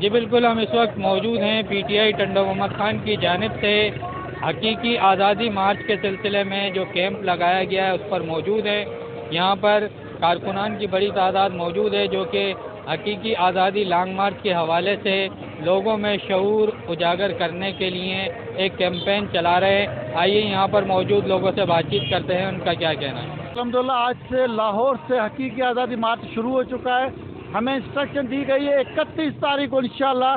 جی بالکل، ہم اس وقت موجود ہیں P T I Tando Muhammad Khan کی جانب سے حقیقی آزادی مارچ کے سلسلے میں جو کیمپ لگایا گیا ہے اس پر موجود ہے۔ یہاں پر کارکنان کی بڑی تعداد موجود ہے جو کہ حقیقی آزادی لانگ مارچ کے حوالے سے لوگوں میں شعور اجاگر کرنے کے لیے ایک کیمپین چلا رہے ہیں۔ آئیے یہاں پر موجود لوگوں سے بات چیت کرتے ہیں، ان کا کیا کہنا ہے۔ الحمدللہ آج سے لاہور سے حقیقی آزادی مارچ شروع ہو چکا ہے۔ ہمیں انسٹرکشن دی گئی ہے 31 تاریخ کو انشاءاللہ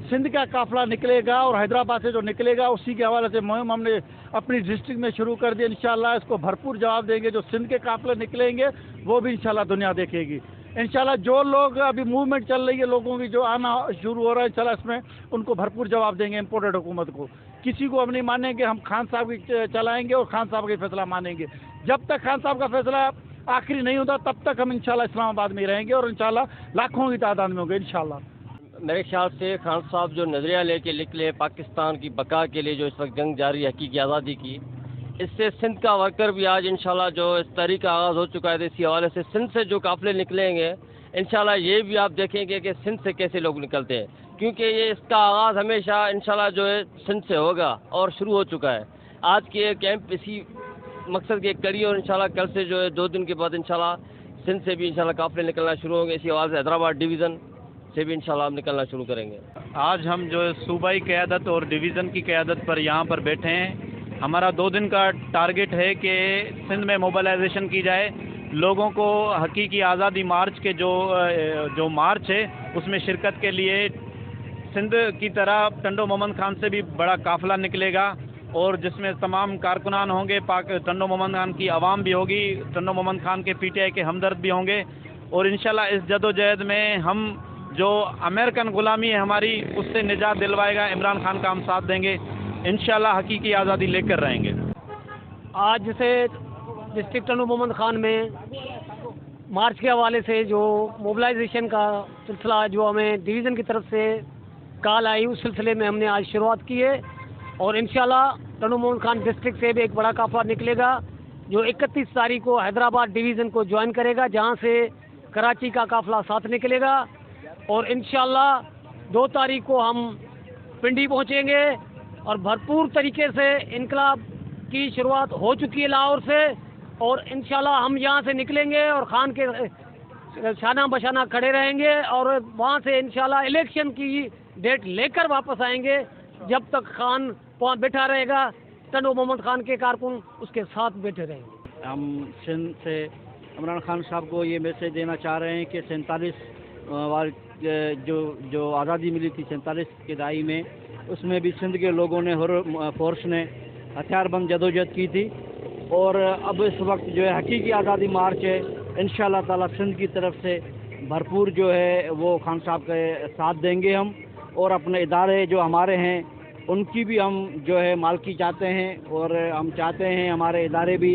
سندھ کا قافلہ نکلے گا، اور حیدرآباد سے جو نکلے گا اسی کے حوالے سے مہم ہم نے اپنی ڈسٹرکٹ میں شروع کر دی۔ انشاءاللہ اس کو بھرپور جواب دیں گے۔ جو سندھ کے قافلے نکلیں گے وہ بھی انشاءاللہ دنیا دیکھے گی۔ انشاءاللہ جو لوگ ابھی موومنٹ چل رہی ہے، لوگوں کی جو آنا شروع ہو رہا ہے، انشاءاللہ اس میں ان کو بھرپور جواب دیں گے امپورٹڈ حکومت کو۔ کسی کو ہم نہیں مانیں گے، ہم خان صاحب کی چلائیں گے اور خان صاحب کا فیصلہ مانیں گے۔ جب تک خان صاحب کا فیصلہ آخری نہیں ہوتا تب تک ہم انشاءاللہ اسلام آباد میں رہیں گے، اور انشاءاللہ لاکھوں کی تعداد میں ہوں گے انشاءاللہ۔ میرے خیال سے خان صاحب جو نظریہ لے کے نکلے پاکستان کی بقا کے لیے، جو اس وقت جنگ جاری ہے حقیقی آزادی کی، اس سے سندھ کا ورکر بھی آج انشاءاللہ جو اس تحریک کا آغاز ہو چکا ہے، اسی حوالے سے سندھ سے جو قافلے نکلیں گے انشاءاللہ یہ بھی آپ دیکھیں گے کہ سندھ سے کیسے لوگ نکلتے ہیں، کیونکہ یہ اس کا آغاز ہمیشہ انشاءاللہ جو ہے سندھ سے ہوگا اور شروع ہو چکا ہے۔ آج کے کیمپ اسی مقصد کے کریے، اور انشاءاللہ کل سے جو ہے 2 دن کے بعد انشاءاللہ سندھ سے بھی انشاءاللہ قافلے نکلنا شروع ہوں گے۔ اسی حوالے سے حیدرآباد ڈویژن سے بھی انشاءاللہ ہم نکلنا شروع کریں گے۔ آج ہم جو صوبائی قیادت اور ڈویژن کی قیادت پر یہاں پر بیٹھے ہیں۔ ہمارا 2 دن کا ٹارگٹ ہے کہ سندھ میں موبلائزیشن کی جائے، لوگوں کو حقیقی آزادی مارچ کے جو مارچ ہے اس میں شرکت کے لیے سندھ کی طرح ٹنڈو محمد خان سے بھی بڑا قافلہ نکلے گا، اور جس میں تمام کارکنان ہوں گے، ٹنڈو محمد خان کی عوام بھی ہوگی، ٹنڈو محمد خان کے پی ٹی آئی کے ہمدرد بھی ہوں گے، اور انشاءاللہ اس جدوجہد میں ہم جو امریکن غلامی ہے ہماری اس سے نجات دلوائے گا عمران خان کا ہم ساتھ دیں گے، انشاءاللہ حقیقی آزادی لے کر رہیں گے۔ آج سے ڈسٹرکٹ ٹنڈو محمد خان میں مارچ کے حوالے سے جو موبلائزیشن کا سلسلہ جو ہمیں ڈویژن کی طرف سے کال آئی، اس سلسلے میں ہم نے آج شروعات کی ہے، اور انشاءاللہ ٹنڈو محمد خان ڈسٹرکٹ سے بھی ایک بڑا قافلہ نکلے گا جو 31 تاریخ کو حیدرآباد ڈویژن کو جوائن کرے گا، جہاں سے کراچی کا قافلہ ساتھ نکلے گا، اور انشاءاللہ 2 تاریخ کو ہم پنڈی پہنچیں گے، اور بھرپور طریقے سے انقلاب کی شروعات ہو چکی ہے لاہور سے، اور انشاءاللہ ہم یہاں سے نکلیں گے اور خان کے شانہ بشانہ کھڑے رہیں گے، اور وہاں سے انشاءاللہ الیکشن کی ڈیٹ لے کر واپس آئیں گے۔ جب تک خان وہاں بیٹھا رہے گا، ٹنڈو محمد خان کے کارکن اس کے ساتھ بیٹھے رہیں گے۔ ہم سندھ سے عمران خان صاحب کو یہ میسج دینا چاہ رہے ہیں کہ 47 جو آزادی ملی تھی 47 کی دہائی میں، اس میں بھی سندھ کے لوگوں نے فورس نے ہتھیار بند جدوجہد کی تھی، اور اب اس وقت جو ہے حقیقی آزادی مارچ ہے، انشاءاللہ تعالی سندھ کی طرف سے بھرپور جو ہے وہ خان صاحب کے ساتھ دیں گے ہم، اور اپنے ادارے جو ہمارے ہیں ان کی بھی ہم جو ہے مالکی چاہتے ہیں، اور ہم چاہتے ہیں ہمارے ادارے بھی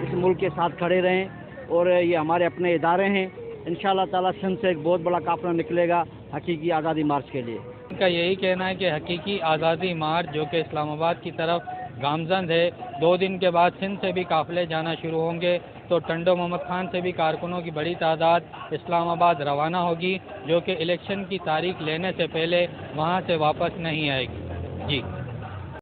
اس ملک کے ساتھ کھڑے رہیں، اور یہ ہمارے اپنے ادارے ہیں۔ انشاءاللہ تعالی سندھ سے ایک بہت بڑا قافلہ نکلے گا حقیقی آزادی مارچ کے لیے۔ ان کا یہی کہنا ہے کہ حقیقی آزادی مارچ جو کہ اسلام آباد کی طرف گامزن ہے، 2 دن کے بعد سندھ سے بھی قافلے جانا شروع ہوں گے، تو ٹنڈو محمد خان سے بھی کارکنوں کی بڑی تعداد اسلام آباد روانہ ہوگی، جو کہ الیکشن کی تاریخ لینے سے پہلے وہاں سے واپس نہیں آئے گی۔ جی